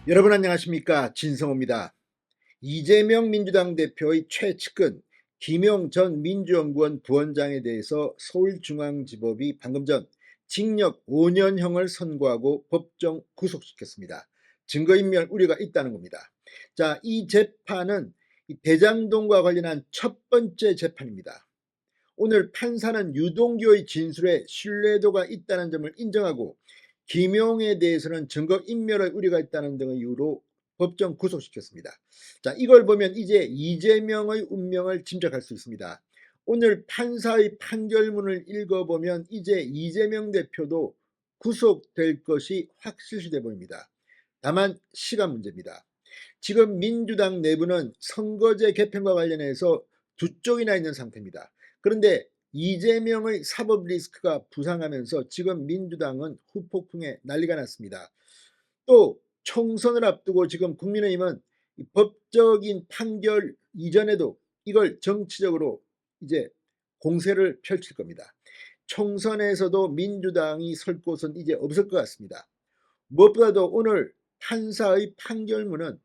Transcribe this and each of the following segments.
여러분 안녕하십니까, 진성호입니다. 이재명 민주당 대표의 최측근 김용 전 민주연구원 부원장에 대해서 서울중앙지법이 방금 전 징역 5년형을 선고하고 법정 구속시켰습니다. 증거인멸 우려가 있다는 겁니다. 자, 이 재판은 대장동과 관련한 첫 번째 재판입니다. 오늘 판사는 유동규의 진술에 신뢰도가 있다는 점을 인정하고 김용에 대해서는 증거인멸의 우려가 있다는 등의 이유로 법정 구속시켰습니다. 자, 이걸 보면 이제 이재명의 운명을 짐작할 수 있습니다. 오늘 판사의 판결문을 읽어보면 이제 이재명 대표도 구속될 것이 확실시돼 보입니다. 다만 시간 문제입니다. 지금 민주당 내부는 선거제 개편과 관련해서 두 쪽이나 있는 상태입니다. 그런데 이재명의 사법 리스크가 부상하면서 지금 민주당은 후폭풍에 난리가 났습니다. 또 총선을 앞두고 지금 국민의힘은 법적인 판결 이전에도 이걸 정치적으로 이제 공세를 펼칠 겁니다. 총선에서도 민주당이 설 곳은 이제 없을 것 같습니다. 무엇보다도 오늘 판사의 판결문은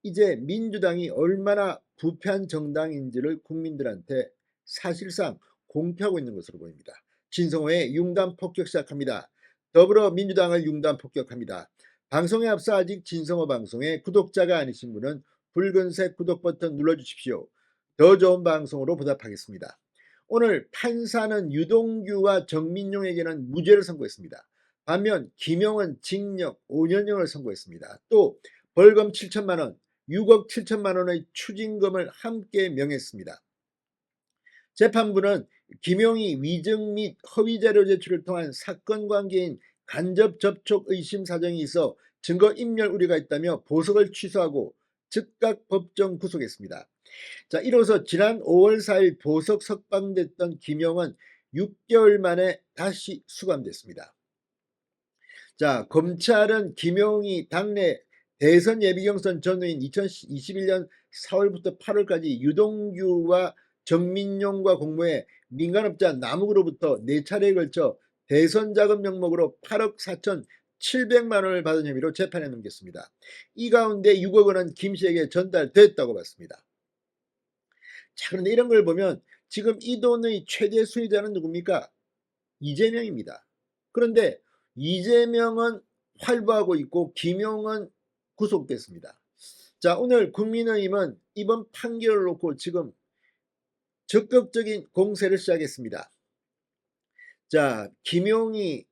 이제 민주당이 얼마나 부패한 정당인지를 국민들한테 사실상 공표하고 있는 것으로 보입니다. 진성호의 융단 폭격 시작합니다. 더불어민주당을 융단 폭격합니다. 방송에 앞서 아직 진성호 방송에 구독자가 아니신 분은 붉은색 구독 버튼 눌러주십시오. 더 좋은 방송으로 보답하겠습니다. 오늘 판사는 유동규와 정민용에게는 무죄를 선고했습니다. 반면 김용은 징역 5년형을 선고했습니다. 또 벌금 7천만 원, 6억 7천만 원의 추징금을 함께 명했습니다. 재판부는 김용이 위증 및 허위자료 제출을 통한 사건 관계인 간접 접촉 의심 사정이 있어 증거인멸 우려가 있다며 보석을 취소하고 즉각 법정 구속했습니다. 자, 이로써 지난 5월 4일 보석 석방됐던 김용은 6개월 만에 다시 수감됐습니다. 자, 검찰은 김용이 당내 대선 예비경선 전후인 2021년 4월부터 8월까지 유동규와 정민용과 공모해 민간업자 남욱으로부터 4차례에 걸쳐 대선 자금 명목으로 8억 4,700만 원을 받은 혐의로 재판에 넘겼습니다. 이 가운데 6억 원은 김 씨에게 전달됐다고 봤습니다. 자, 그런데 이런 걸 보면 지금 이 돈의 최대 수혜자는 누굽니까? 이재명입니다. 그런데 이재명은 활보하고 있고 김용은 구속됐습니다. 자, 오늘 국민의힘은 이번 판결을 놓고 지금 적극적인 공세를 시작했습니다. 자, 김용이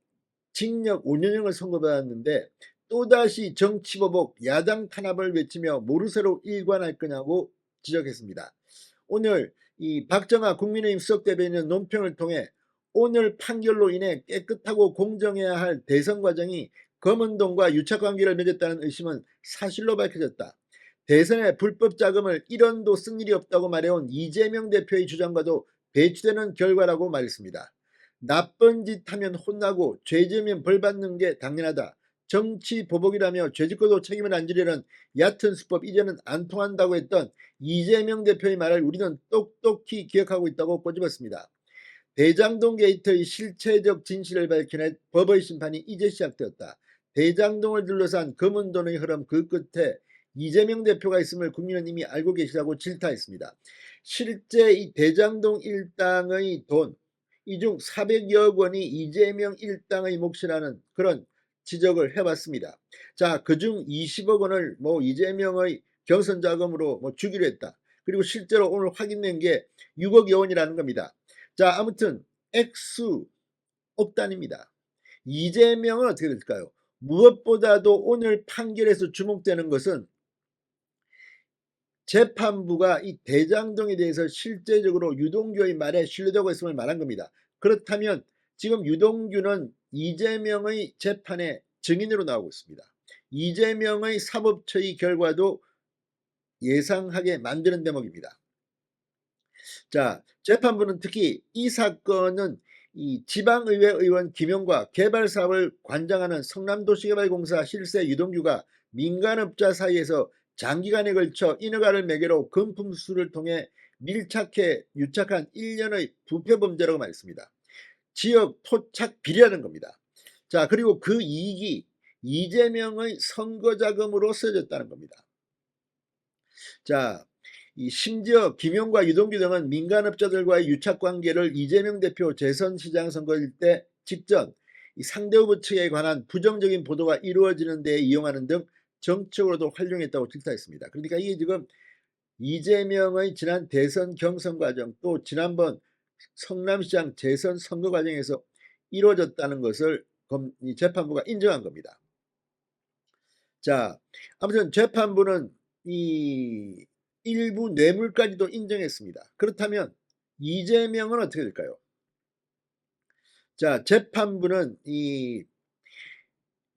징역 5년형을 선고받았는데 또다시 정치보복 야당 탄압을 외치며 모르쇠로 일관할 거냐고 지적했습니다. 오늘 이 박정아 국민의힘 수석대변인은 논평을 통해 오늘 판결로 인해 깨끗하고 공정해야 할 대선 과정이 검은동과 유착관계를 맺었다는 의심은 사실로 밝혀졌다. 대선에 불법 자금을 1원도 쓴 일이 없다고 말해온 이재명 대표의 주장과도 배치되는 결과라고 말했습니다. 나쁜 짓 하면 혼나고 죄 지으면 벌 받는 게 당연하다. 정치 보복이라며 죄짓고도 책임을 안 지려는 얕은 수법 이제는 안 통한다고 했던 이재명 대표의 말을 우리는 똑똑히 기억하고 있다고 꼬집었습니다. 대장동 게이트의 실체적 진실을 밝혀낸 법의 심판이 이제 시작되었다. 대장동을 둘러싼 검은 돈의 흐름 그 끝에 이재명 대표가 있음을 국민은 이미 알고 계시다고 질타했습니다. 실제 이 대장동 일당의 돈, 이 중 400여 원이 이재명 일당의 몫이라는 그런 지적을 해봤습니다. 자, 그중 20억 원을 이재명의 경선 자금으로 주기로 했다. 그리고 실제로 오늘 확인된 게 6억여 원이라는 겁니다. 자, 아무튼 액수 억 단위입니다. 이재명은 어떻게 될까요? 무엇보다도 오늘 판결에서 주목되는 것은 재판부가 이 대장동에 대해서 실제적으로 유동규의 말에 신뢰도가 있음을 말한 겁니다. 그렇다면 지금 유동규는 이재명의 재판에 증인으로 나오고 있습니다. 이재명의 사법처의 결과도 예상하게 만드는 대목입니다. 자, 재판부는 특히 이 사건은 이 지방의회 의원 김용과 개발사업을 관장하는 성남도시개발공사 실세 유동규가 민간업자 사이에서 장기간에 걸쳐 인허가를 매개로 금품 수수를 통해 밀착해 유착한 1년의 부패범죄라고 말했습니다. 지역 토착 비리라는 겁니다. 자, 그리고 그 이익이 이재명의 선거자금으로 쓰여졌다는 겁니다. 자, 심지어 김용과 유동규 등은 민간업자들과의 유착관계를 이재명 대표 재선시장 선거일 때 직전 상대 후보 측에 관한 부정적인 보도가 이루어지는 데 이용하는 등 정책으로도 활용했다고 질타했습니다. 그러니까 이게 지금 이재명의 지난 대선 경선 과정, 또 지난번 성남시장 재선 선거 과정에서 이루어졌다는 것을 재판부가 인정한 겁니다. 자, 아무튼 재판부는 이 일부 뇌물까지도 인정했습니다. 그렇다면 이재명은 어떻게 될까요? 자, 재판부는 이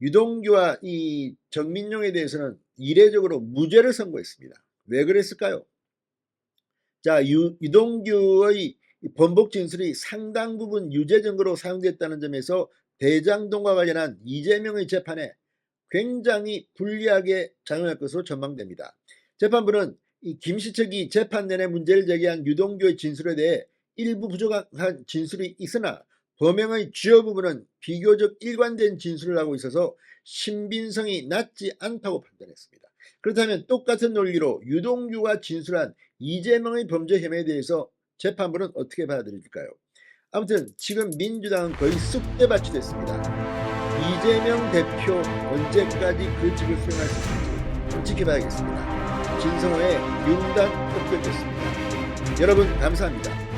유동규와 이 정민용에 대해서는 이례적으로 무죄를 선고했습니다. 왜 그랬을까요? 자, 유동규의 번복 진술이 상당 부분 유죄 증거로 사용됐다는 점에서 대장동과 관련한 이재명의 재판에 굉장히 불리하게 작용할 것으로 전망됩니다. 재판부는 이 김시척이 재판 내내 문제를 제기한 유동규의 진술에 대해 일부 부족한 진술이 있으나 범행의 주요 부분은 비교적 일관된 진술을 하고 있어서 신빙성이 낮지 않다고 판단했습니다. 그렇다면 똑같은 논리로 유동규가 진술한 이재명의 범죄 혐의에 대해서 재판부는 어떻게 받아들일까요? 아무튼 지금 민주당은 거의 쑥대밭이 됐습니다. 이재명 대표 언제까지 그 직을 수행할 수 있을지 좀 지켜봐야겠습니다. 진성호의 융단 톡백이었습니다. 여러분 감사합니다.